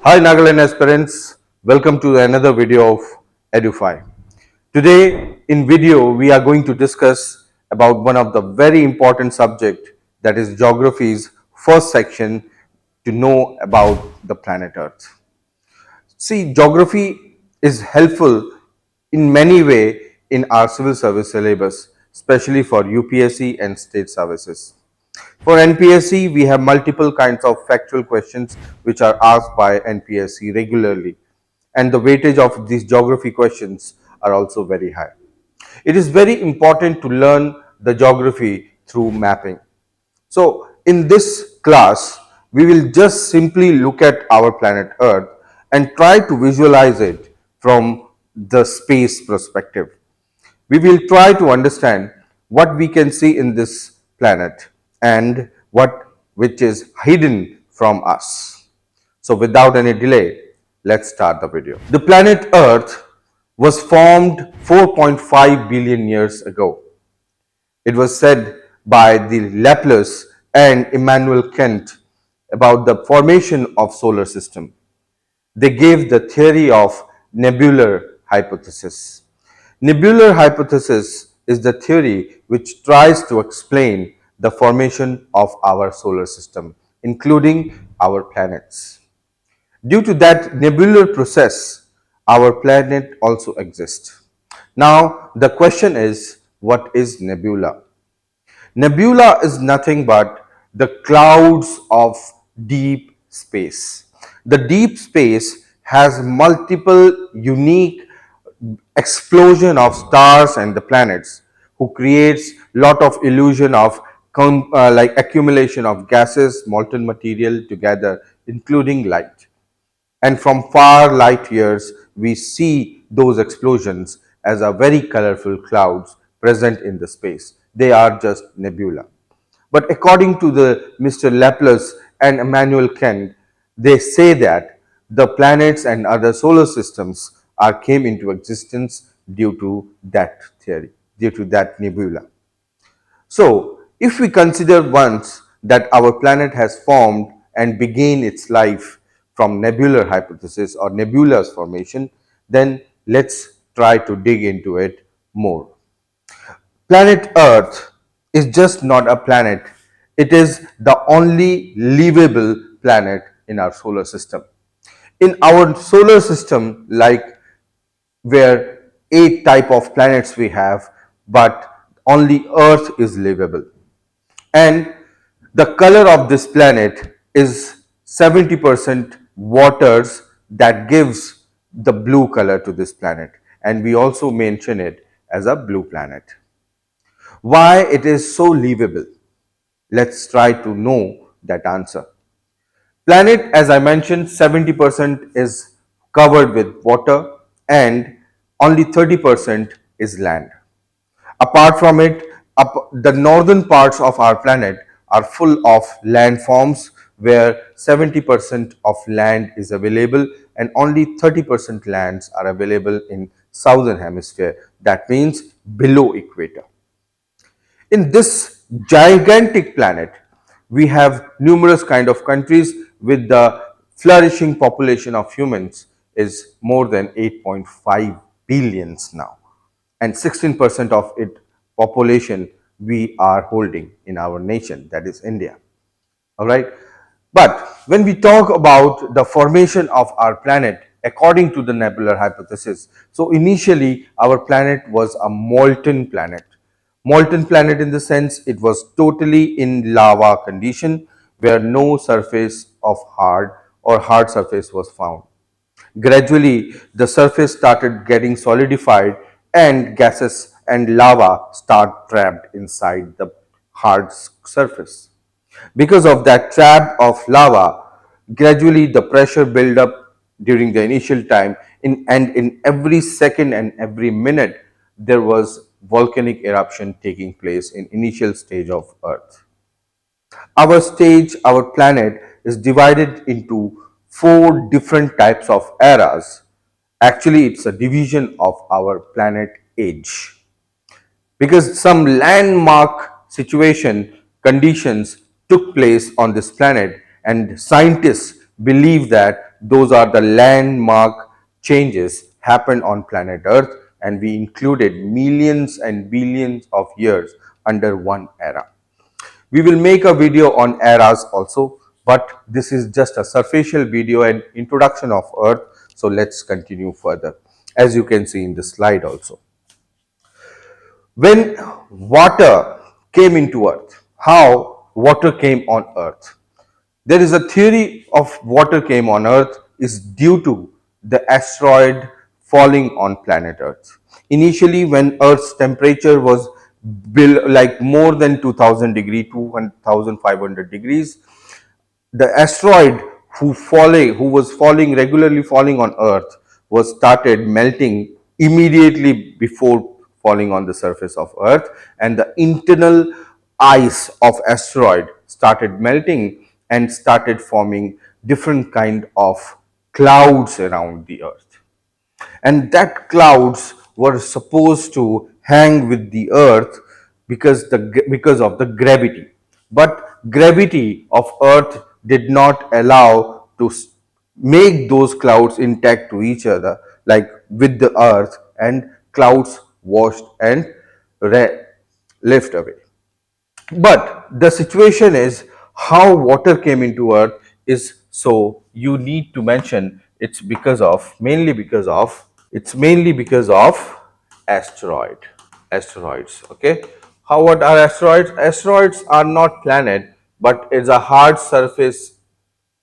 Hi Nagaland aspirants, welcome to another video of Edufy. Today in video we are going to discuss about one of the very important subject, that is geography's first section, to know about the planet Earth. See, geography is helpful in many way in our civil service syllabus, especially for UPSC and state services. For NPSC, we have multiple kinds of factual questions which are asked by NPSC regularly, and the weightage of these geography questions are also very high. It is very important to learn the geography through mapping. So, in this class, we will just simply look at our planet Earth and try to visualize it from the space perspective. We will try to understand what we can see in this planet and what which is hidden from us. So without any delay, let's start the video. The planet Earth was formed 4.5 billion years ago. It was said by the Laplace and Immanuel Kant about the formation of solar system. They gave the theory of nebular hypothesis. Nebular hypothesis is the theory which tries to explain the formation of our solar system, including our planets. Due to that nebular process, our planet also exists. Now, the question is, what is nebula? Nebula is nothing but the clouds of deep space. The deep space has multiple unique explosion of stars and the planets, who creates lot of illusion of like accumulation of gases, molten material together, including light. And from far light years, we see those explosions as a very colorful clouds present in the space. They are just nebula. But according to the Mr. Laplace and Immanuel Kant, they say that the planets and other solar systems are came into existence due to that theory, due to that nebula. So, if we consider once that our planet has formed and began its life from nebular hypothesis or nebula's formation, then let's try to dig into it more. Planet Earth is just not a planet, it is the only livable planet in our solar system. In our solar system, like where 8 type of planets we have, but only Earth is livable. And the color of this planet is 70% waters that gives the blue color to this planet, and we also mention it as a blue planet. Why it is so livable? Let's try to know that answer. Planet, as I mentioned, 70% is covered with water and only 30% is land. Apart from it, the northern parts of our planet are full of landforms where 70% of land is available and only 30% lands are available in southern hemisphere. That means below equator. In this gigantic planet, we have numerous kind of countries with the flourishing population of humans is more than 8.5 billions now, and 16% of its population we are holding in our nation, that is India. All right. But when we talk about the formation of our planet according to the nebular hypothesis, so initially our planet was a molten planet. Molten planet in the sense it was totally in lava condition where no surface of hard surface was found. Gradually, the surface started getting solidified and gases and lava start trapped inside the hard surface. Because of that trap of lava, gradually the pressure build up during the initial time and in every second and every minute there was volcanic eruption taking place in initial stage of Earth. Our stage, our planet is divided into 4 different types of eras. Actually, it's a division of our planet age, because some landmark situation conditions took place on this planet, and scientists believe that those are the landmark changes happened on planet Earth, and we included millions and billions of years under one era. We will make a video on eras also, but this is just a superficial video and introduction of Earth. So let's continue further. As you can see in the slide also. When water came into Earth, how water came on Earth? There is a theory of water came on Earth is due to the asteroid falling on planet Earth. Initially, when Earth's temperature was like more than 2000 degree, 2500 degrees, the asteroid who was falling regularly falling on Earth was started melting immediately before falling on the surface of Earth, and the internal ice of asteroid started melting and started forming different kind of clouds around the Earth, and that clouds were supposed to hang with the Earth because of the gravity, but gravity of Earth did not allow to make those clouds intact to each other like with the Earth, and clouds washed and left away. But the situation is how water came into Earth is, so you need to mention it's mainly because of asteroids. Okay, what are asteroids? Asteroids are not planet, but it's a hard surface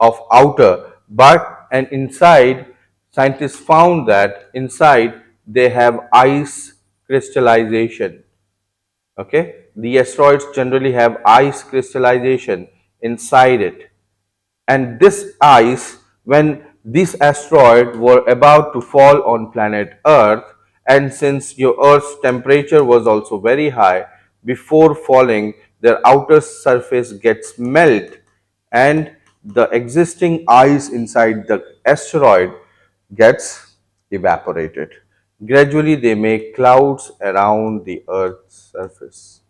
of outer, but and inside scientists found that inside they have ice crystallization. Okay, the asteroids generally have ice crystallization inside it, and this ice, when this asteroid were about to fall on planet Earth, and since your Earth's temperature was also very high, before falling their outer surface gets melt, and the existing ice inside the asteroid gets evaporated. Gradually they make clouds around the Earth's surface.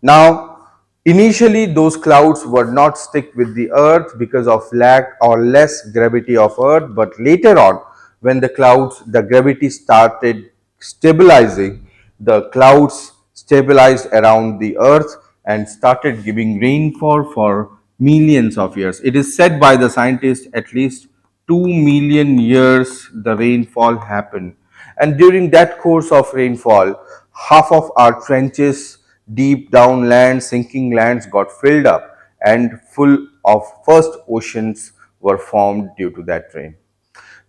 Now, initially those clouds were not stick with the Earth because of lack or less gravity of Earth, but later on, when the gravity started stabilizing, the clouds stabilized around the Earth and started giving rainfall for millions of years. It is said by the scientists at least 2 million years the rainfall happened, and during that course of rainfall, half of our trenches, deep down lands, sinking lands got filled up, and full of first oceans were formed due to that rain.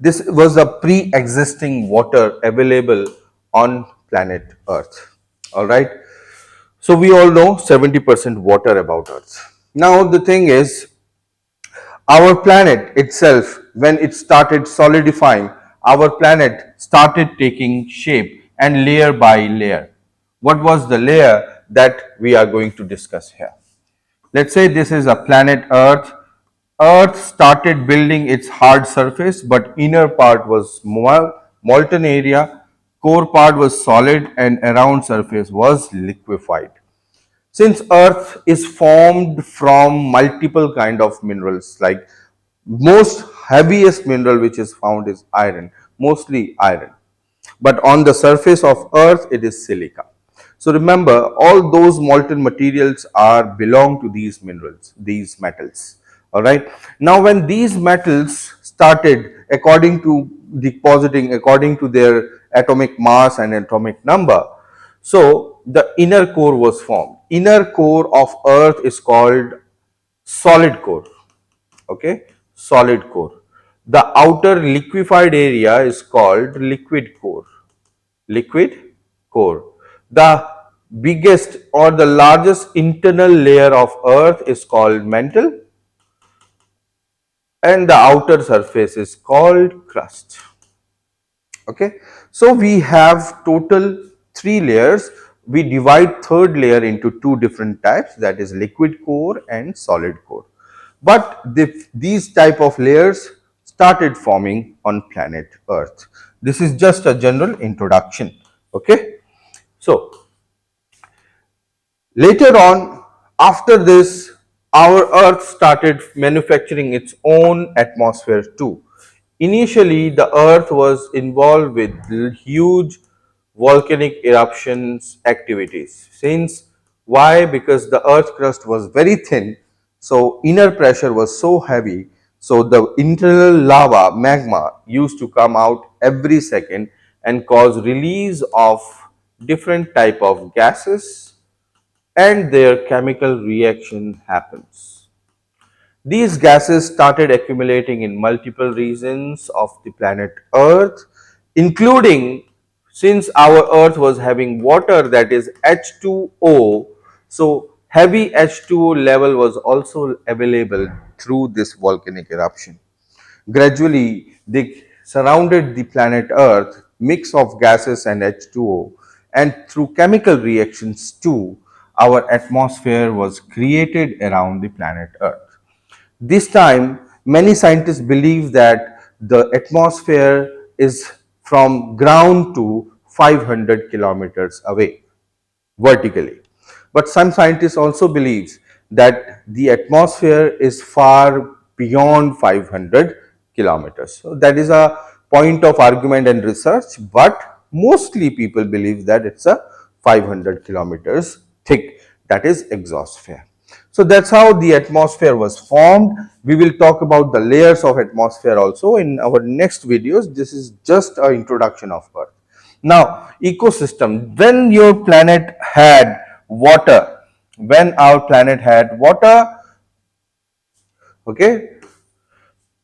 This was a pre-existing water available on planet Earth. All right. So we all know 70% water about Earth. Now the thing is, our planet itself, when it started solidifying, our planet started taking shape and layer by layer. What was the layer that we are going to discuss here? Let's say this is a planet Earth. Earth started building its hard surface, but inner part was molten area, core part was solid, and around surface was liquefied. Since Earth is formed from multiple kind of minerals, like most heaviest mineral which is found is iron, mostly iron, but on the surface of Earth it is silica. So remember, all those molten materials are belong to these minerals, these metals. All right, now when these metals started according to depositing according to their atomic mass and atomic number, so the inner core was formed. Inner core of Earth is called solid core. Okay, solid core. The outer liquefied area is called liquid core. Liquid core. The biggest or the largest internal layer of Earth is called mantle, and the outer surface is called crust. Okay, so we have total 3 layers. We divide third layer into two different types, that is liquid core and solid core. But these type of layers started forming on planet Earth. This is just a general introduction. Okay, so later on, after this, our Earth started manufacturing its own atmosphere too. Initially, the Earth was involved with huge volcanic eruptions activities. Since why? Because the Earth crust was very thin, so inner pressure was so heavy, so the internal lava magma used to come out every second and cause release of different type of gases, and their chemical reaction happens. These gases started accumulating in multiple regions of the planet Earth, including, since our Earth was having water, that is H2O, so heavy H2O level was also available through this volcanic eruption. Gradually, they surrounded the planet Earth, mix of gases and H2O, and through chemical reactions too, our atmosphere was created around the planet Earth. This time, many scientists believe that the atmosphere is from ground to 500 kilometers away vertically. But some scientists also believe that the atmosphere is far beyond 500 kilometers. So that is a point of argument and research, but mostly people believe that it's a 500 kilometers thick, that is exosphere. So that's how the atmosphere was formed. We will talk about the layers of atmosphere also in our next videos. This is just an introduction of Earth. Now, ecosystem. When your planet had water, when our planet had water, okay,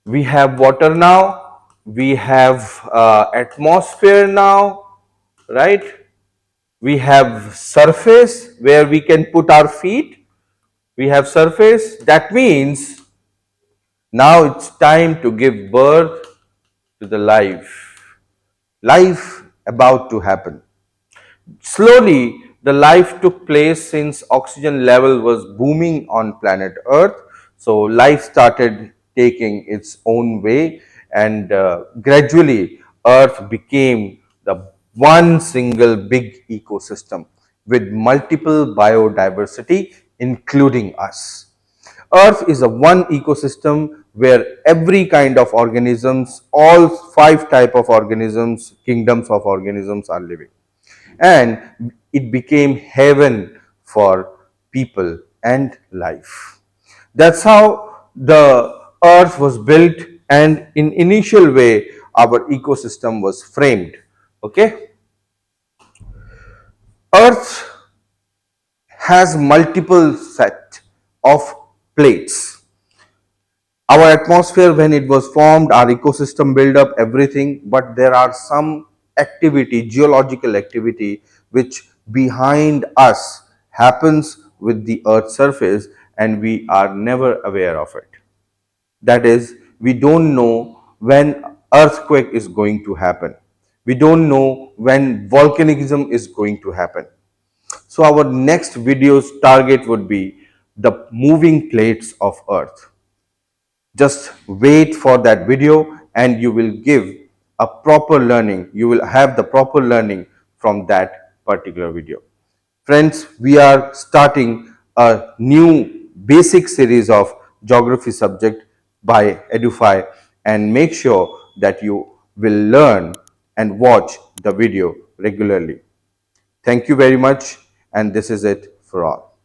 we have water now, we have atmosphere now, right? We have surface where we can put our feet. We have surface. That means now it's time to give birth to the life. Life about to happen. Slowly, the life took place since oxygen level was booming on planet Earth. So life started taking its own way, and gradually Earth became the one single big ecosystem with multiple biodiversity, including us. Earth is a one ecosystem where every kind of organisms, all five type of organisms, kingdoms of organisms are living, and it became heaven for people and life. That's how the earth was built, and in initial way our ecosystem was framed. Okay, earth has multiple set of plates. Our atmosphere, when it was formed, our ecosystem built up everything, but there are some activity, geological activity, which behind us happens with the earth's surface, and we are never aware of it. That is, we don't know when earthquake is going to happen, we don't know when volcanism is going to happen. So our next video's target would be the moving plates of earth. Just wait for that video and you will give a proper learning. You will have the proper learning from that particular video. Friends, we are starting a new basic series of geography subject by Edufy, and make sure that you will learn and watch the video regularly. Thank you very much, and this is it for all.